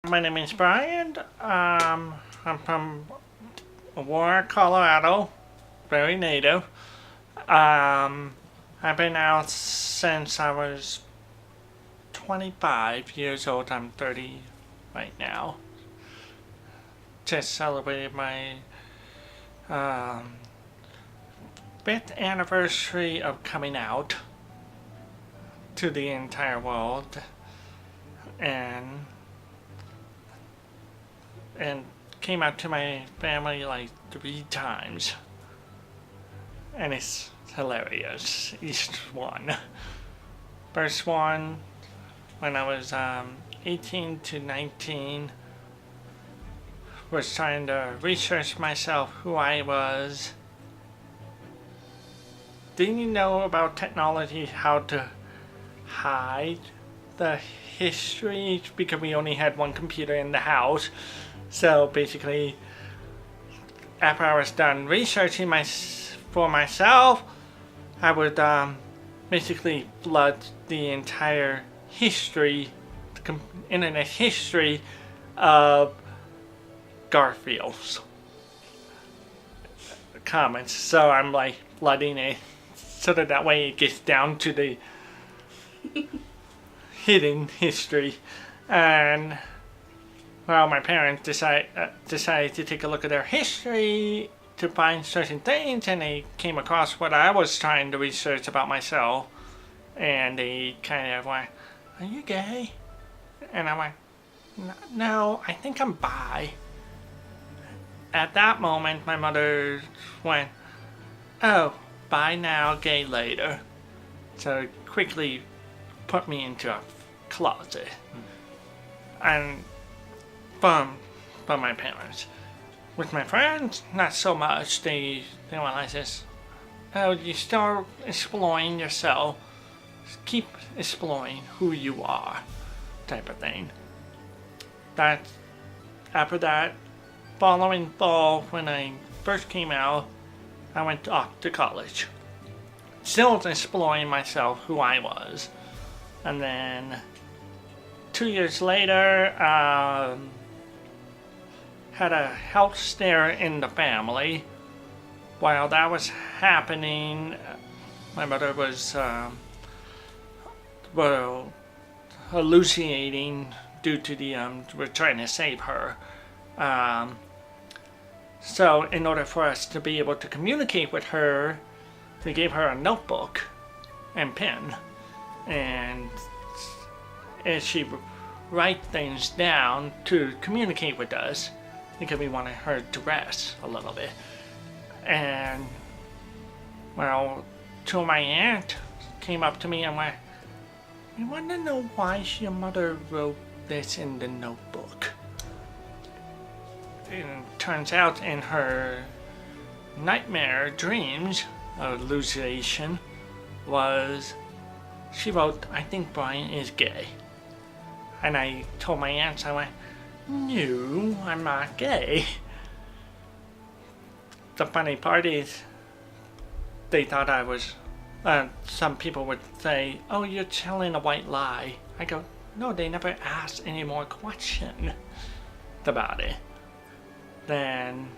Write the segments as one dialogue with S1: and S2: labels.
S1: My name is Brian. I'm from Aurora, Colorado. Very native. I've been out since I was 25 years old. I'm 30 right now. Just celebrated my um, 5th anniversary of coming out to the entire world, and came out to my family like 3 times, and it's hilarious, each one. First one when I was 18 to 19, was trying to research myself, who I was. Didn't you know about technology, how to hide the history, because we only had one computer in the house. So basically, after I was done researching for myself, I would basically flood the entire history, internet history of Garfield's comments. So I'm like flooding it so that way it gets down to the hidden history. And well, my parents decided to take a look at their history to find certain things, and they came across what I was trying to research about myself, and they kind of went, "Are you gay?" And I went, "No, I think I'm bi." At that moment, my mother went, "Oh, bi now, gay later." So quickly put me into a closet. And from my parents. With my friends, not so much. They realize this. Oh, you start exploring yourself. Keep exploring who you are, type of thing. After that, following fall, when I first came out, I went off to college. Still exploring myself, who I was. And then 2 years later, had a health scare in the family. While that was happening, my mother was hallucinating due to we're trying to save her. So in order for us to be able to communicate with her, we gave her a notebook and pen, and she write things down to communicate with us, because we wanted her to rest a little bit. And well, till my aunt came up to me and went, "You want to know why your mother wrote this in the notebook?" And it turns out in her nightmare dreams, hallucination, was she wrote, "I think Brian is gay." And I told my aunts, I went, "No, I'm not gay." The funny part is, they thought I was, some people would say, "Oh, you're telling a white lie." I go, "No, they never asked any more questions about it." Then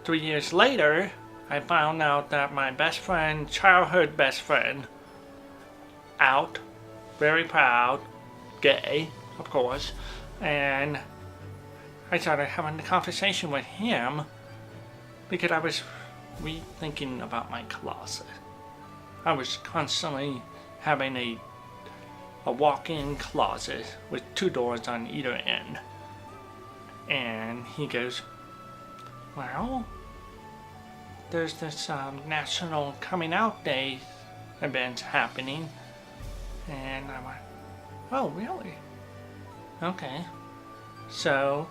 S1: 3 years later, I found out that my best friend, childhood best friend, out, very proud, gay, of course, and I started having a conversation with him because I was rethinking about my closet. I was constantly having a walk-in closet with 2 doors on either end. And he goes, "Well, there's this National Coming Out Day event happening." And I went, "Oh, really? Okay." So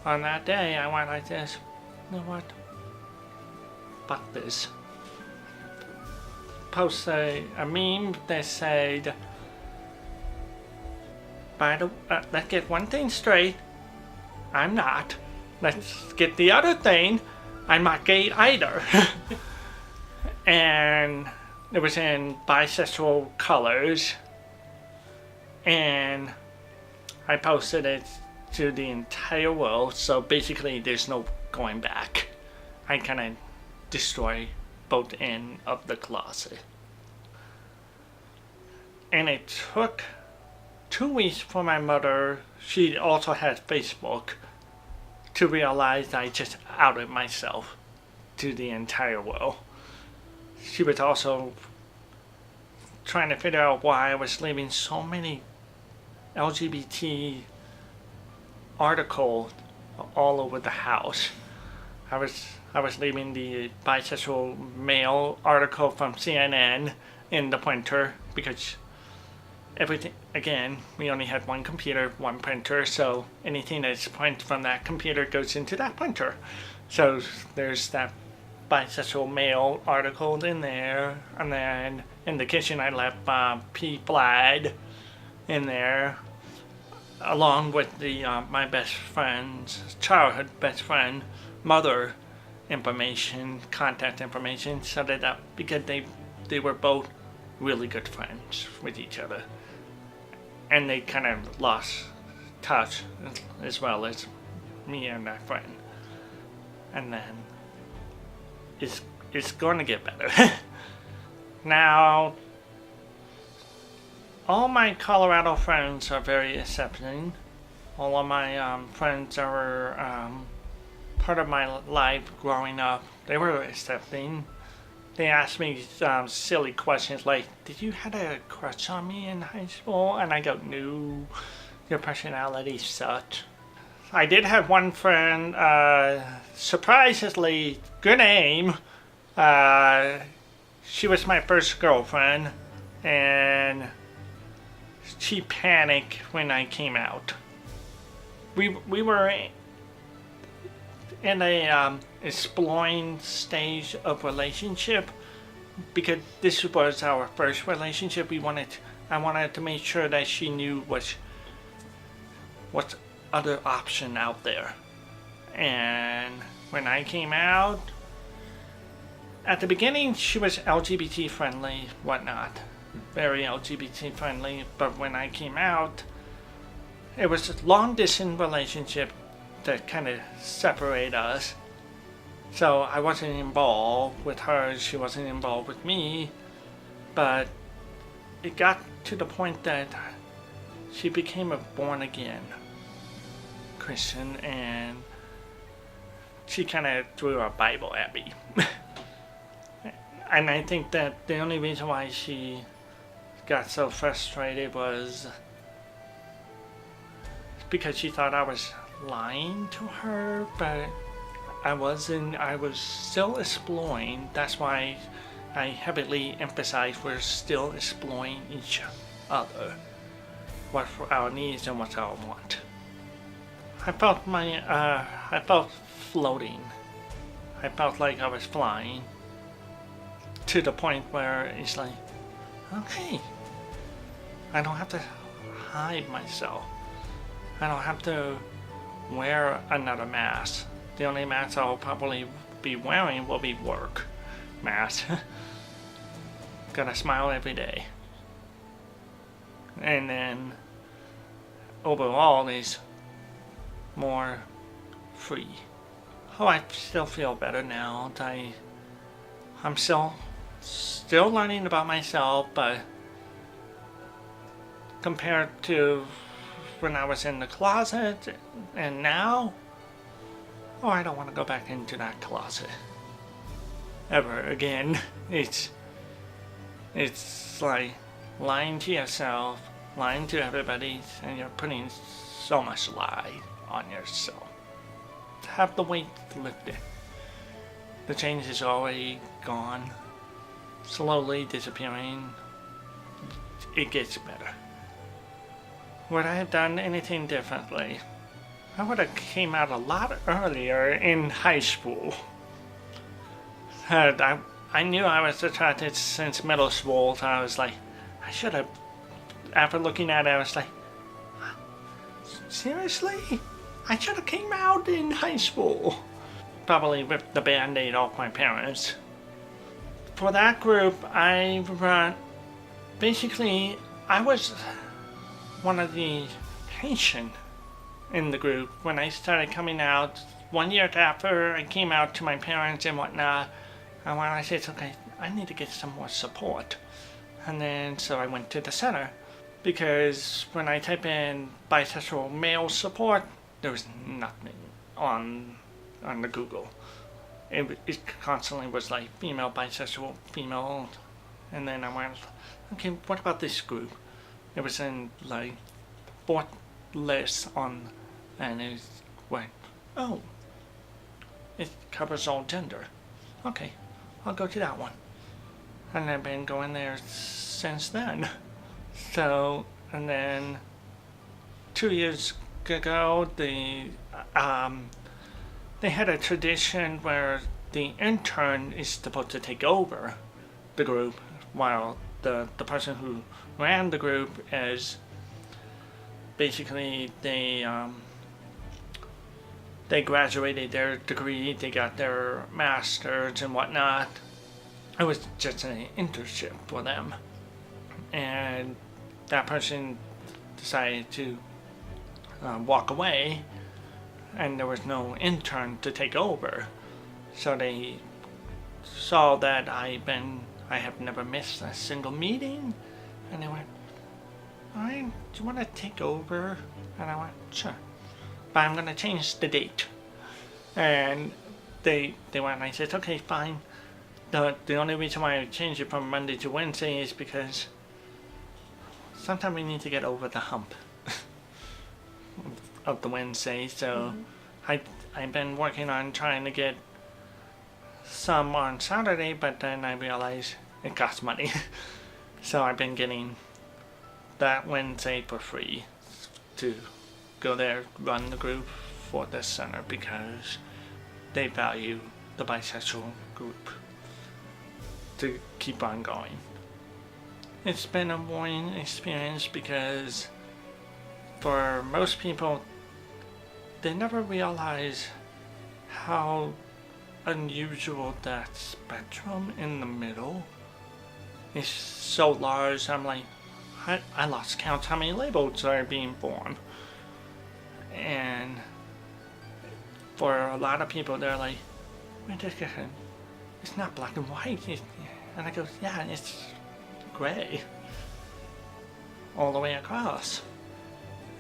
S1: on that day, I went like this, "You know what? Fuck this." Post a meme that said, let's get one thing straight, I'm not. Let's get the other thing, I'm not gay either. And it was in bisexual colors. And I posted it to the entire world, so basically there's no going back. I kind of destroy both ends of the closet. And it took 2 weeks for my mother, she also had Facebook, to realize I just outed myself to the entire world. She was also trying to figure out why I was leaving so many LGBT articles all over the house. I was leaving the bisexual male article from CNN in the printer because everything, again, we only had one computer, one printer, so anything that's printed from that computer goes into that printer. So there's that bisexual male article in there, and then in the kitchen I left P. Flag in there, along with the my best friend's childhood best friend mother information, contact information, so that because they were both really good friends with each other, and they kind of lost touch as well as me and that friend. And then it's going to get better. Now, all my Colorado friends are very accepting. All of my friends are part of my life growing up. They were accepting. They asked me silly questions like, "Did you have a crush on me in high school?" And I go, "No, your personality sucked." I did have one friend, surprisingly good name. She was my first girlfriend, and she panicked when I came out. We were in a exploring stage of relationship because this was our first relationship. I wanted to make sure that she knew what's other option out there. And when I came out, at the beginning she was LGBT friendly, whatnot, very LGBT friendly, but when I came out, it was a long distance relationship that kind of separated us. So I wasn't involved with her, she wasn't involved with me, but it got to the point that she became a born again Christian, and she kind of threw a Bible at me. And I think that the only reason why she got so frustrated was because she thought I was lying to her, but I wasn't. I was still exploring. That's why I heavily emphasize we're still exploring each other, what our needs and what our want. I felt floating. I felt like I was flying to the point where it's like, okay, I don't have to hide myself. I don't have to wear another mask. The only mask I'll probably be wearing will be work mask. Gotta smile every day. And then overall is more free. Oh, I still feel better now. I'm still learning about myself, but compared to when I was in the closet and now, oh, I don't want to go back into that closet ever again. It's like lying to yourself, lying to everybody, and you're putting so much lie on yourself. Have the weight lifted. The change is already gone, slowly disappearing. It gets better. Would I have done anything differently? I would have came out a lot earlier in high school. I knew I was attracted since middle school, so I was like, I should have, after looking at it, I was like, seriously? I should have came out in high school. Probably ripped the band-aid off my parents. For that group, basically, I was one of the communication in the group. When I started coming out, 1 year after I came out to my parents and whatnot, and when I said, okay, I need to get some more support. And then, so I went to the center, because when I type in bisexual male support, there was nothing on the Google. It constantly was like female, bisexual, female, and then I went, okay, what about this group? It was in like fourth list on, and it went, oh, it covers all gender. Okay, I'll go to that one. And I've been going there since then. So, and then 2 years ago, they had a tradition where the intern is supposed to take over the group, while the person who ran the group is basically they graduated their degree, they got their master's and whatnot. It was just an internship for them, and that person decided to walk away, and there was no intern to take over. So they saw that I have never missed a single meeting, and they went, alright, do you want to take over? And I went, sure, but I'm going to change the date. And they went, and I said, okay, fine. The only reason why I changed it from Monday to Wednesday is because sometimes we need to get over the hump of the Wednesday. So I've been working on trying to get some on Saturday, but then I realized it costs money. So I've been getting that Wednesday for free to go there, run the group for the center, because they value the bisexual group to keep on going. It's been a boring experience because for most people, they never realize how unusual that spectrum in the middle is so large. I'm like, I lost count how many labels are being formed. And for a lot of people, they're like, wait a second, it's not black and white. And I go, yeah, it's gray all the way across.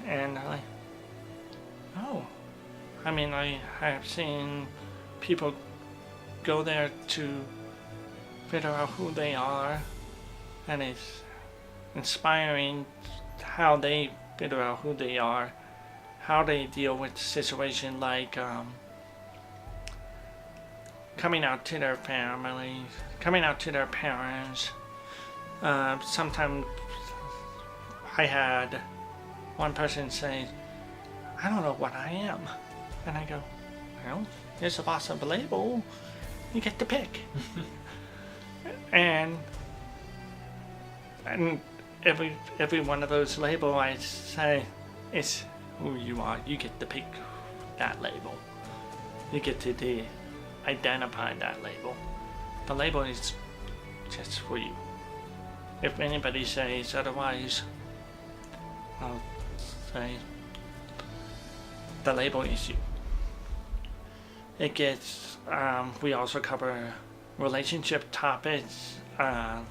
S1: And they're like, oh. I mean, I have seen people go there to figure out who they are, and it's inspiring how they figure out who they are, how they deal with situations like coming out to their family, coming out to their parents. Sometimes I had one person say, I don't know what I am. And I go, well, here's a possible label. You get to pick. and every one of those labels I say, it's who you are. You get to pick that label. You get to identify that label. The label is just for you. If anybody says otherwise, I'll say the label is you. It gets, we also cover relationship topics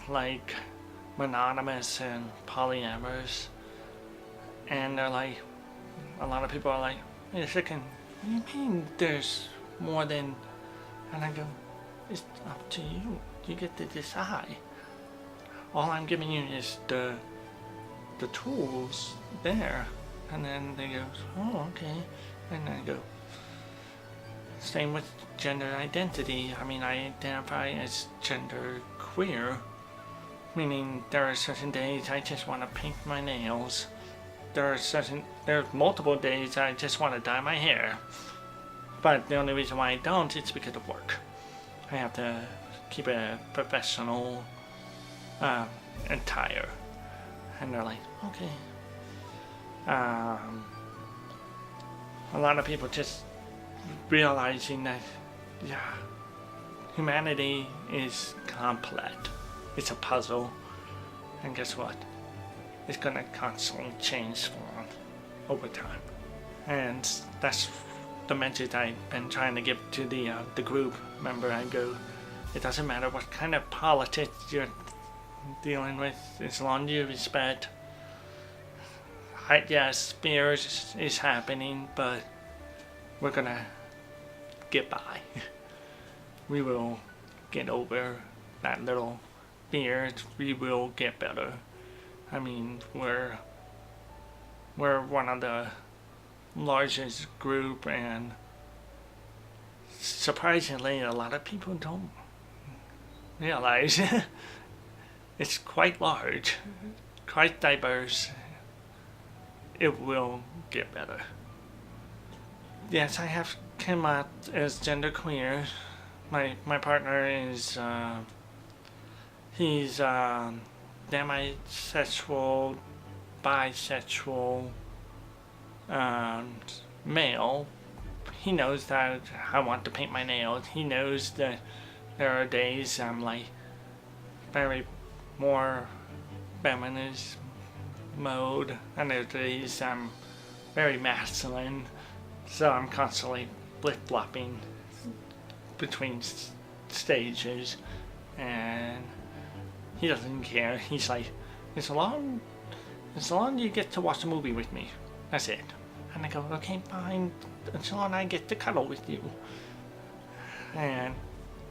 S1: like monogamous and polyamorous. And they're like, a lot of people are like, wait a second, what do you mean there's more than? And I go, it's up to you. You get to decide. All I'm giving you is the tools there. And then they go, oh, okay. And I go, same with gender identity. I mean, I identify as gender queer, meaning there are certain days I just want to paint my nails. There's multiple days I just want to dye my hair. But the only reason why I don't is because of work. I have to keep a professional attire. And they're like, okay. A lot of people just realizing that, yeah, humanity is complex. It's a puzzle. And guess what? It's gonna constantly change form. over time. And that's the message I've been trying to give to the group. Remember, I go, it doesn't matter what kind of politics you're dealing with, as long as you respect. Yes, fear is happening, but we're gonna get by. We will get over that little fear. We will get better. I mean, we're one of the largest group, and surprisingly, a lot of people don't realize it's quite large, quite diverse. It will get better. Yes, I have come out as genderqueer. My partner is he's demisexual, bisexual, male. He knows that I want to paint my nails. He knows that there are days I'm like very more feminist mode, and there are days I'm very masculine. So I'm constantly flip-flopping between stages, and he doesn't care. He's like, as long as you get to watch a movie with me, that's it. And I go, okay, fine, as long as I get to cuddle with you. And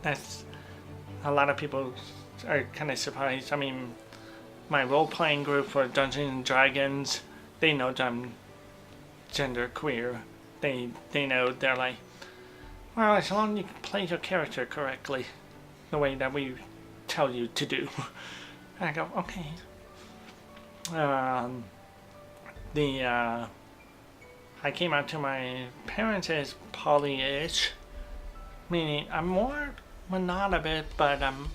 S1: that's, a lot of people are kind of surprised. I mean, my role-playing group for Dungeons and Dragons, they know that I'm genderqueer. They know, they're like, well, as long as you play your character correctly, the way that we tell you to do. And I go, okay. I came out to my parents as poly-ish, meaning I'm more monogamous, but I'm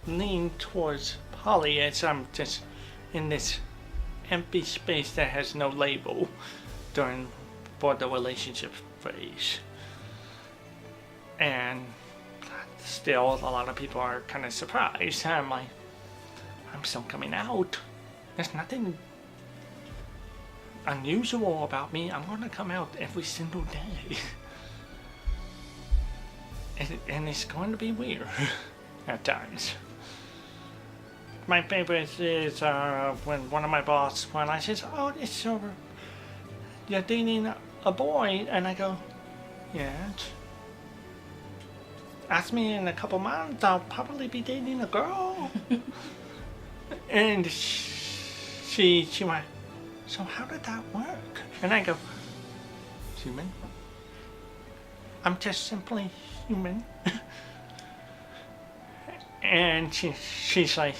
S1: leaning towards poly-ish. I'm just in this empty space that has no label for the relationship phase. And still, a lot of people are kind of surprised. I'm like, I'm still coming out. There's nothing unusual about me. I'm gonna come out every single day. And it's going to be weird at times. My favorite is when one of my boss, when I says, oh, it's so, you're dating a boy, and I go, yes. Ask me in a couple months, I'll probably be dating a girl. And she went, so how did that work? And I go, human. I'm just simply human. And she's like,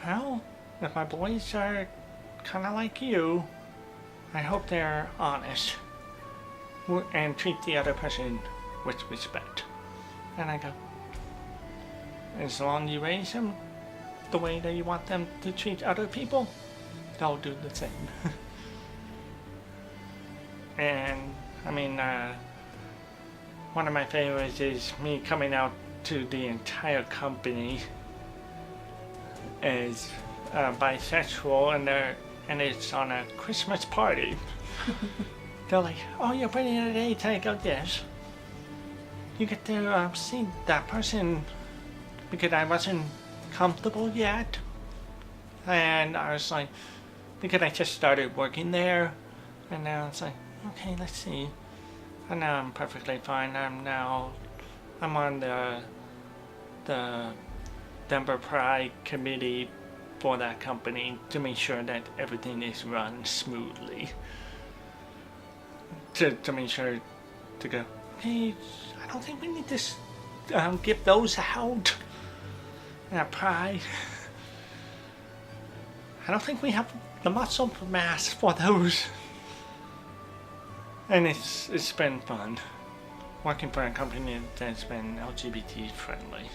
S1: well, if my boys are kind of like you, I hope they're honest and treat the other person with respect. And I go, as long as you raise them the way that you want them to treat other people, they'll do the same. And I mean, one of my favorites is me coming out to the entire company as bisexual, and it's on a Christmas party. They're like, oh, you're bringing it at 8. I go, yes. You get to see that person, because I wasn't comfortable yet. And I was like, because I just started working there, and now it's like, okay, let's see. And now I'm perfectly fine. I'm on the Denver Pride committee for that company to make sure that everything is run smoothly. To make sure to go, hey, I don't think we need to give those out. Pride. I don't think we have the muscle mass for those. And it's been fun working for a company that's been LGBT friendly.